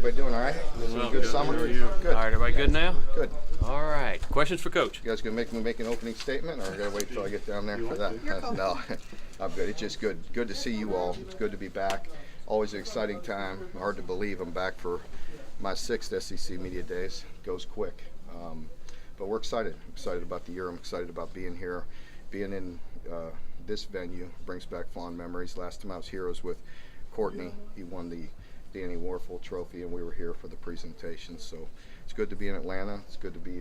everybody doing all right? Well, Good summer? How are you? Good. All right, everybody good now? Good. All right. Questions for Coach? You guys gonna make me make an opening statement, or I gotta wait till I get down there for that? No, I'm good. It's just good. Good to see you all. It's good to be back. Always an exciting time. Hard to believe I'm back for my 6th SEC Media Days. Goes quick. But we're excited. Excited about the year. I'm excited about being here. Being in this venue brings back fond memories. Last time I was here was with Courtney. He won the Danny Warfel Trophy, and we were here for the presentation. So it's good to be in Atlanta. It's good to be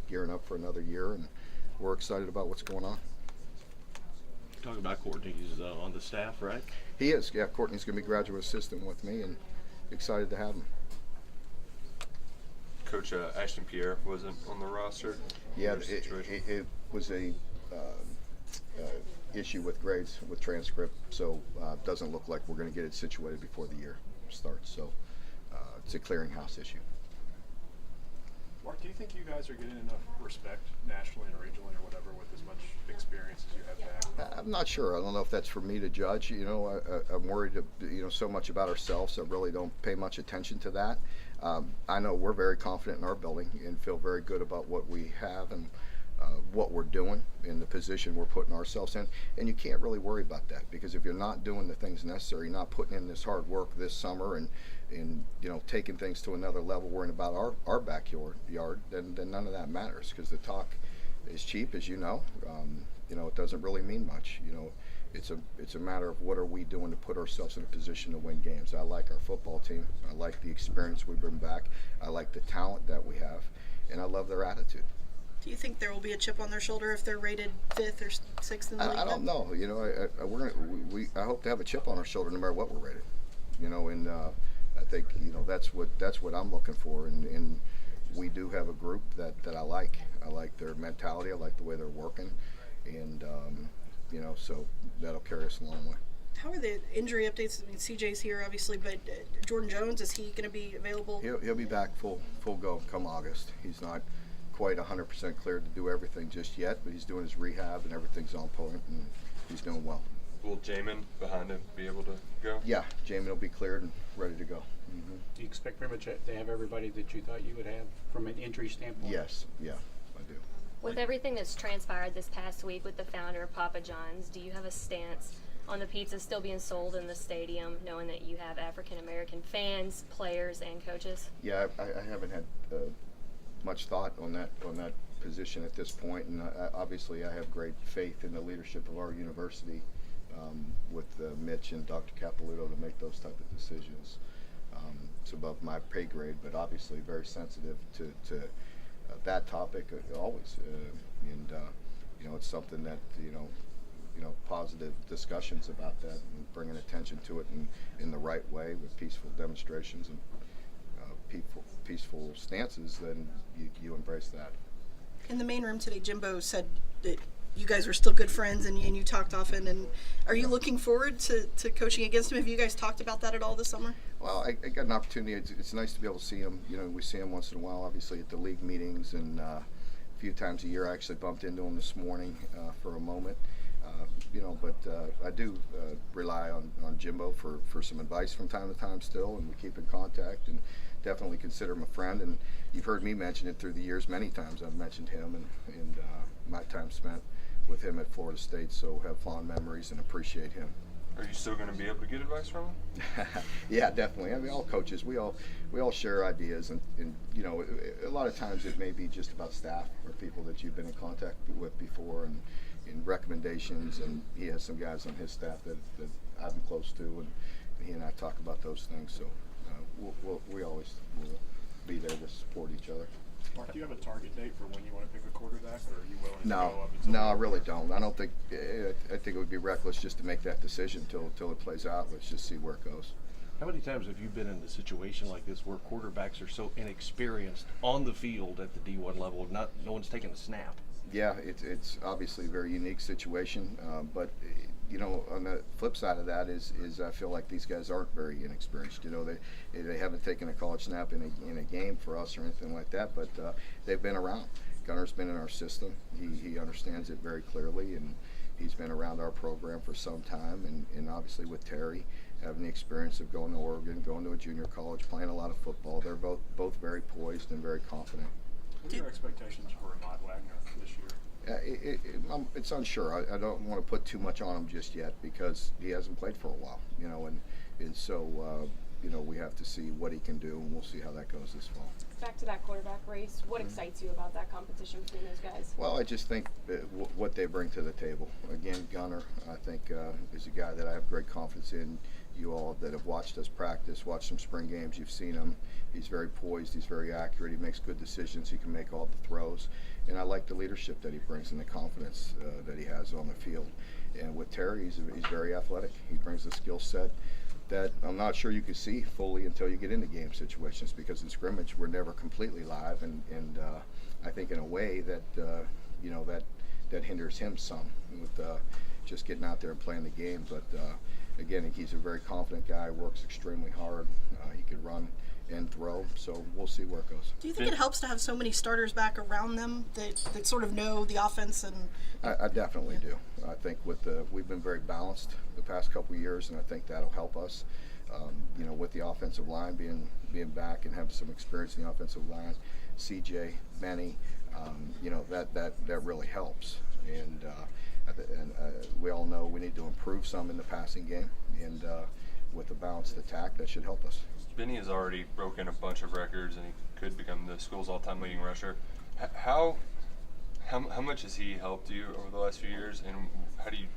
gearing up for another year, and we're excited about what's going on. Talking about Courtney, he's on the staff, right? He is. Yeah, Courtney's going to be graduate assistant with me, and excited to have him. Coach Ashton Pierre wasn't on the roster. Yeah, it was a issue with grades, with transcript, so it doesn't look like we're going to get it situated before the year starts. So it's a clearinghouse issue. Mark, do you think you guys are getting enough respect nationally and regionally or whatever with as much experience as you have back? I'm not sure. I don't know if that's for me to judge. You know, I'm worried, so much about ourselves. I really don't pay much attention to that. I know we're very confident in our building and feel very good about what we have and what we're doing in the position we're putting ourselves in. And you can't really worry about that, because if you're not doing the things necessary, not putting in this hard work this summer and taking things to another level, worrying about our backyard, then none of that matters, because the talk is cheap, as you know. It doesn't really mean much. It's a matter of what are we doing to put ourselves in a position to win games. I like our football team. I like the experience we bring back. I like the talent that we have, and I love their attitude. Do you think there will be a chip on their shoulder if they're rated 5th or 6th in the league? I don't know. I hope to have a chip on our shoulder no matter what we're rated. And I think that's what I'm looking for. And we do have a group that I like. I like their mentality. I like the way they're working, and so that'll carry us a long way. How are the injury updates? I mean, CJ's here obviously, but Jordan Jones, is he going to be available? He'll be back full go come August. He's not quite 100% cleared to do everything just yet, but he's doing his rehab and everything's on point, and he's doing well. Will Jamin behind him be able to go? Yeah, Jamin will be cleared and ready to go. Mm-hmm. Do you expect pretty much to have everybody that you thought you would have from an injury standpoint? Yes, yeah, I do. With everything that's transpired this past week with the founder of Papa John's, do you have a stance on the pizza still being sold in the stadium, knowing that you have African-American fans, players, and coaches? Yeah, I haven't had much thought on that position at this point, and obviously I have great faith in the leadership of our university with Mitch and Dr. Capilouto to make those type of decisions. It's above my pay grade, but obviously very sensitive to that topic always, and it's something that positive discussions about that and bringing attention to it in the right way with peaceful demonstrations and peaceful stances, then you embrace that. In the main room today, Jimbo said that you guys were still good friends and you talked often. And are you looking forward to coaching against him? Have you guys talked about that at all this summer? Well, I got an opportunity. It's nice to be able to see him. We see him once in a while, obviously at the league meetings, and a few times a year. I actually bumped into him this morning for a moment. But I do rely on Jimbo for some advice from time to time still, and we keep in contact and definitely consider him a friend. And you've heard me mention it through the years many times. I've mentioned him and my time spent with him at Florida State, so have fond memories and appreciate him. Are you still going to be able to get advice from him? Yeah, definitely. I mean, all coaches, we all share ideas, and a lot of times it may be just about staff or people that you've been in contact with before, and recommendations, and he has some guys on his staff that I'm close to, and he and I talk about those things. So we always will be there to support each other. Mark, do you have a target date for when you want to pick a quarterback, or are you willing to go up? No, I really don't. I don't think. I think it would be reckless just to make that decision till it plays out. Let's just see where it goes. How many times have you been in a situation like this where quarterbacks are so inexperienced on the field at the D1 level, no one's taking a snap? Yeah, it's obviously a very unique situation, but on the flip side of that is I feel like these guys aren't very inexperienced. They haven't taken a college snap in a game for us or anything like that, but they've been around. Gunner's been in our system. He understands it very clearly, and He's been around our program for some time, and obviously with Terry having the experience of going to Oregon, going to a junior college, playing a lot of football, they're both very poised and very confident. What are your expectations for Ahmad Wagner this year? It's unsure. I don't want to put too much on him just yet because he hasn't played for a while, and so we have to see what he can do, and we'll see how that goes this fall. Back to that quarterback race, what excites you about that competition between those guys? Well, I just think what they bring to the table. Again, Gunner, I think, is a guy that I have great confidence in. You all that have watched us practice, watched some spring games, you've seen him. He's very poised, he's very accurate, he makes good decisions, he can make all the throws. And I like the leadership that he brings and the confidence that he has on the field. And with Terry, he's very athletic. He brings the skill set that I'm not sure you could see fully until you get into game situations, because in scrimmage we're never completely live, and I think in a way that that hinders him some with just getting out there and playing the game. But again, he's a very confident guy, works extremely hard. He could run and throw, so we'll see where it goes. Do you think it helps to have so many starters back around them that sort of know the offense? And I definitely do. I think we've been very balanced the past couple of years, and I think that'll help us. With the offensive line being back and having some experience in the offensive line, CJ, Benny, that really helps. And we all know we need to improve some in the passing game, and with a balanced attack, that should help us. Benny has already broken a bunch of records, and he could become the school's all-time leading rusher. How much has he helped you over the last few years, and how do you?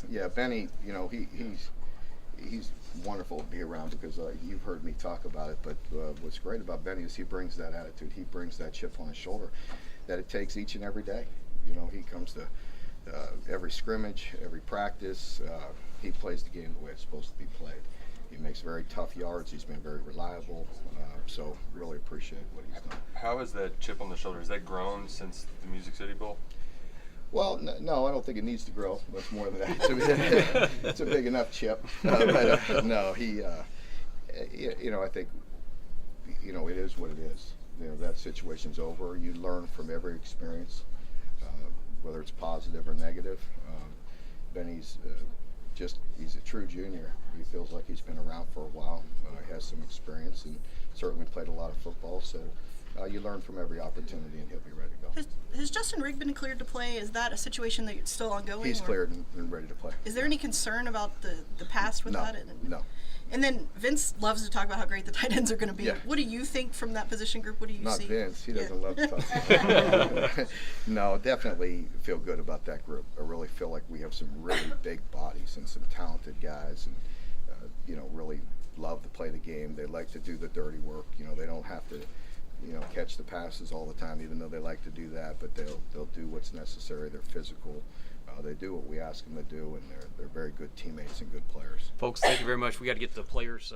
Yeah, Benny, he's wonderful to be around, because you've heard me talk about it. But what's great about Benny is he brings that attitude. He brings that chip on his shoulder that it takes each and every day. He comes to every scrimmage, every practice. He plays the game the way it's supposed to be played. He makes very tough yards. He's been very reliable. So really appreciate what he's done. How has that chip on the shoulder, has that grown since the Music City Bowl? Well, no, I don't think it needs to grow. That's more than that. It's a big enough chip. But no, he, I think, it is what it is. That situation's over. You learn from every experience, whether it's positive or negative. Benny's he's a true junior. He feels like he's been around for a while. He has some experience and certainly played a lot of football. So you learn from every opportunity, and he'll be ready to go. has Justin Rigg been cleared to play? Is that a situation that's still ongoing? He's cleared and ready to play. Is there any concern about the past with that? No. And then Vince loves to talk about how great the tight ends are going to be. Yeah. What do you think from that position group? What do you Not see? Vince. He doesn't love to talk about it. No, definitely feel good about that group. I really feel like we have some really big bodies and some talented guys, and really love to play the game. They like to do the dirty work. They don't have to catch the passes all the time, even though they like to do that, but they'll do what's necessary. They're physical. They do what we ask them to do, and they're very good teammates and good players. Folks, thank you very much. We got to get the players